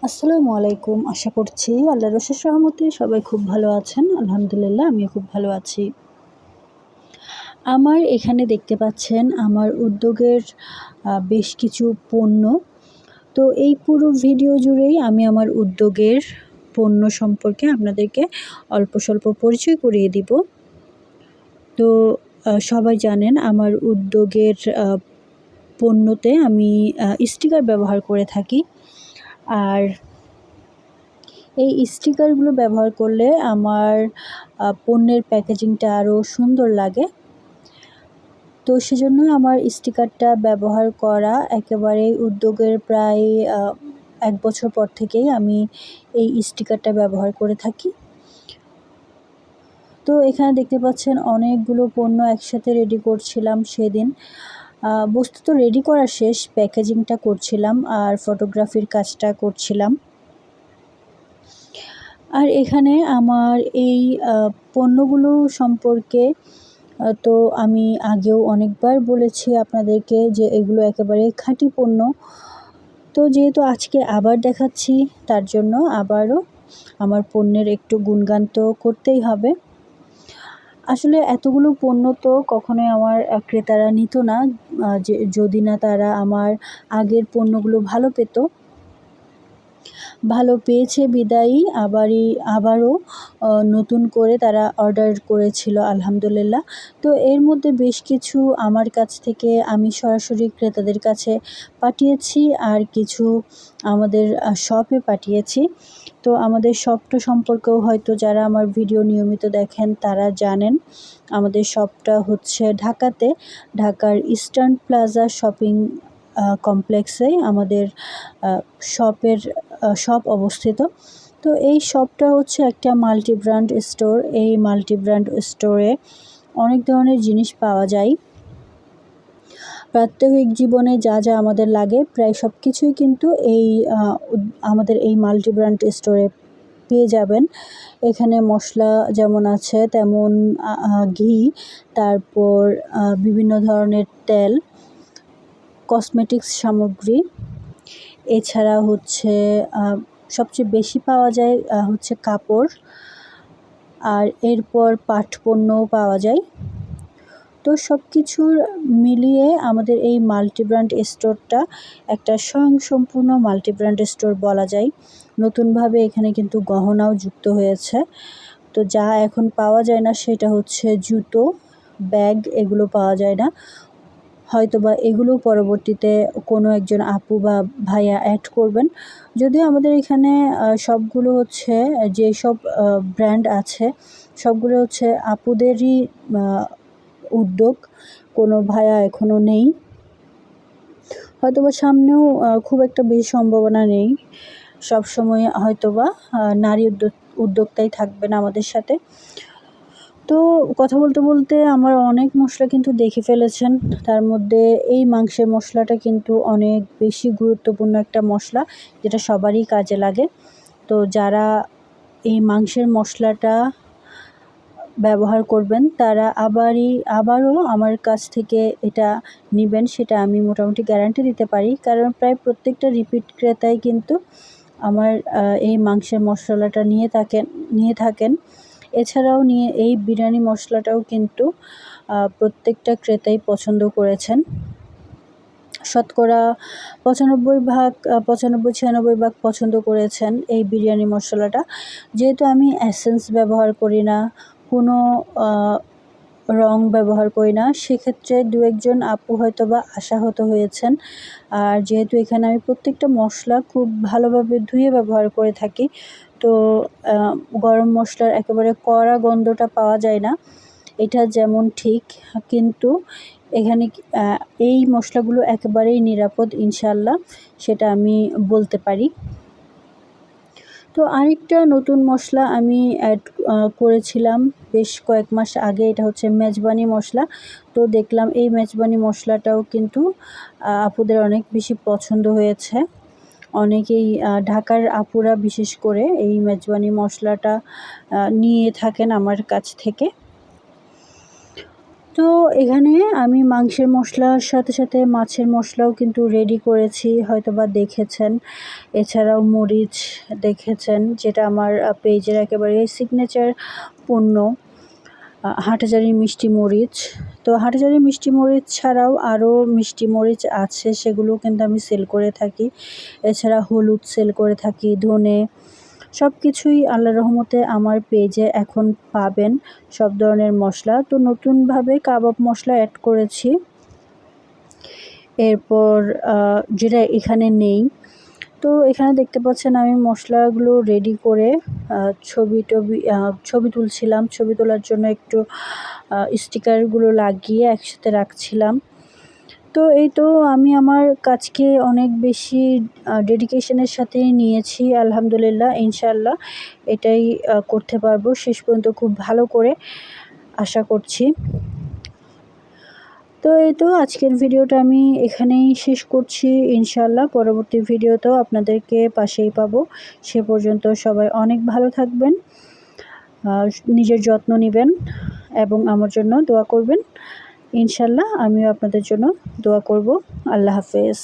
আসসালামু আলাইকুম। আশা করছি আল্লাহর অশেষ রহমতে সবাই খুব ভালো আছেন। আলহামদুলিল্লাহ আমিও খুব ভালো আছি। আমার এখানে দেখতে পাচ্ছেন আমার উদ্যোগের বেশ কিছু পণ্য। তো এই পুরো ভিডিও জুড়েই আমি আমার উদ্যোগের পণ্য সম্পর্কে আপনাদেরকে অল্প স্বল্প পরিচয় করিয়ে দিব। তো সবাই জানেন আমার উদ্যোগের পণ্যতে আমি স্টিকার ব্যবহার করে থাকি। আর এই স্টিকারগুলো ব্যবহার করলে আমার পণ্যের প্যাকেজিংটা আরও সুন্দর লাগে। তো সেজন্যই আমার স্টিকারটা ব্যবহার করা একেবারেই উদ্যোগের প্রায় ১ বছর পর থেকেই আমি এই স্টিকারটা ব্যবহার করে থাকি। তো এখানে দেখতে পাচ্ছেন অনেকগুলো পণ্য একসাথে রেডি করছিলাম সেদিন। বস্তুত রেডি করা শেষ, প্যাকেজিংটা করছিলাম আর ফটোগ্রাফির কাজটা করছিলাম। আর এখানে আমার এই পণ্যগুলো সম্পর্কে তো আমি আগেও অনেকবার বলেছি আপনাদেরকে যে এগুলো একেবারে খাঁটি পণ্য। তো যেহেতু আজকে আবার দেখাচ্ছি তার জন্য আবারও আমার পণ্যের একটু গুণগান তো করতেই হবে। আসলে এতগুলো পণ্য তো কখনোই আমার ক্রেতারা নিত না, যদি না তারা আমার আগের পণ্যগুলো ভালো পেয়েছে বিদায়ী আবারও নতুন করে তারা অর্ডার করেছিল আলহামদুলিল্লাহ। তো এর মধ্যে বেশ কিছু আমার কাছ থেকে আমি সরাসরি ক্রেতাদের কাছে পাঠিয়েছি আর কিছু আমাদের শপে পাঠিয়েছি। তো আমাদের শপটা সম্পর্কেও হয়তো যারা আমার ভিডিও নিয়মিত দেখেন তারা জানেন। আমাদের শপটা হচ্ছে ঢাকার ইস্টার্ন প্লাজা শপিং কমপ্লেক্সে আমাদের শপ অবস্থিত। তো এই শপটা হচ্ছে একটা মাল্টি ব্র্যান্ড স্টোর। এই মাল্টি ব্র্যান্ড স্টোরে অনেক ধরনের জিনিস পাওয়া যায়। প্রাত্যহিক জীবনে যা আমাদের লাগে প্রায় সব কিছুই কিন্তু আমাদের এই মাল্টি ব্র্যান্ড স্টোরে পেয়ে যাবেন। এখানে মশলা যেমন আছে তেমন ঘি, তারপর বিভিন্ন ধরনের তেল, কসমেটিক্স সামগ্রী, এছাড়া হচ্ছে সবচেয়ে বেশি পাওয়া যায় হচ্ছে কাপড়, আর এরপর পাট পণ্যও পাওয়া যায়। তো সব কিছুর মিলিয়ে আমাদের এই মাল্টি ব্র্যান্ড স্টোরটা একটা স্বয়ংসম্পূর্ণ মাল্টি ব্র্যান্ড স্টোর বলা যায়। নতুনভাবে এখানে কিন্তু গহনাও যুক্ত হয়েছে। তো যা এখন পাওয়া যায় না সেটা হচ্ছে জুতো, ব্যাগ, এগুলো পাওয়া যায় না। হয়তোবা এগুলো পরবর্তীতে কোনো একজন আপু বা ভাইয়া অ্যাড করবেন। যদিও আমাদের এখানে সবগুলো হচ্ছে যেসব ব্র্যান্ড আছে সবগুলো হচ্ছে আপুদেরই উদ্যোগ, কোনো ভাইয়া এখনও নেই। হয়তোবা সামনেও খুব একটা বেশি সম্ভাবনা নেই। সবসময় হয়তোবা নারী উদ্যোক্তাই থাকবেন আমাদের সাথে। তো কথা বলতে বলতে আমার অনেক মশলা কিন্তু দেখে ফেলেছেন। তার মধ্যে এই মাংসের মশলাটা কিন্তু অনেক বেশি গুরুত্বপূর্ণ একটা মশলা, যেটা সবারই কাজে লাগে। তো যারা এই মাংসের মশলাটা ব্যবহার করবেন তারা আবারও আমার কাছ থেকে এটা নিবেন, সেটা আমি মোটামুটি গ্যারান্টি দিতে পারি। কারণ প্রায় প্রত্যেকটা রিপিট ক্রেতাই কিন্তু আমার এই মাংসের মশলাটা নিয়ে থাকেন। এছাড়াও এই বিরিয়ানি মশলাটাও কিন্তু প্রত্যেকটা ক্রেতাই পছন্দ করেছেন। শতকরা 95-96 ভাগ পছন্দ করেছেন এই বিরিয়ানি মশলাটা। যেহেতু আমি এসেন্স ব্যবহার করি না, কোনো রং ব্যবহার করি না, সেক্ষেত্রে দু একজন আপু হয়তোবা আশাহত হয়েছেন। আর যেহেতু এখানে আমি প্রত্যেকটা মশলা খুব ভালোভাবে ধুয়ে ব্যবহার করে থাকি, তো গরম মশলার একেবারে কড়া গন্ধটা পাওয়া যায় না, এটা যেমন ঠিক, কিন্তু এখানে এই মশলাগুলো একেবারেই নিরাপদ ইনশাআল্লাহ, সেটা আমি বলতে পারি। তো আরেকটা নতুন মশলা আমি অ্যাড করেছিলাম বেশ কয়েক মাস আগে, এটা হচ্ছে মেজবানি মশলা। তো দেখলাম এই মেজবানি মশলাটাও কিন্তু আপুদের অনেক বেশি পছন্দ হয়েছে। অনেকেই ঢাকার আপুরা বিশেষ করে এই মেজবানি মশলাটা নিয়ে থাকেন আমার কাছ থেকে। তো তো এখানে আমি মাংসের মশলার সাথে সাথে মাছের মশলাও কিন্তু রেডি করেছি, হয়তোবা দেখেছেন। এছাড়াও মরিচ দেখেছেন, যেটা আমার পেজের একেবারে সিগনেচার পণ্য, হাটাজারি মিষ্টি মরিচ। তো হাটাজারি মিষ্টি মরিচ ছাড়াও আরও মিষ্টি মরিচ আছে, সেগুলো কিন্তু আমি সেল করে থাকি। এছাড়া হলুদ সেল করে থাকি, ধনে, সব কিছুই আল্লাহর রহমতে আমার পেজে এখন পাবেন, সব ধরনের মশলা। তো নতুনভাবে কাবাব মশলা অ্যাড করেছি, এরপর যেটা এখানে নেই। তো এখানে দেখতে পাচ্ছেন আমি মশলাগুলো রেডি করে ছবি তুলছিলাম। ছবি তোলার জন্য একটু স্টিকারগুলো লাগিয়ে একসাথে রাখছিলাম। তো এই তো আমি আমার কাজকে অনেক বেশি ডেডিকেশনের সাথে নিয়েছি, আলহামদুলিল্লাহ। ইনশাআল্লাহ এটাই করতে পারবো শেষ পর্যন্ত খুব ভালো করে, আশা করছি। তো এই তো আজকের ভিডিওটা আমি এখানেই শেষ করছি। ইনশাআল্লাহ পরবর্তী ভিডিওতেও আপনাদেরকে পাশেই পাবো। সে পর্যন্ত সবাই অনেক ভালো থাকবেন, নিজের যত্ন নেবেন এবং আমার জন্য দোয়া করবেন। ইনশাআল্লাহ আমিও আপনাদের জন্য দোয়া করব। আল্লাহ হাফেজ।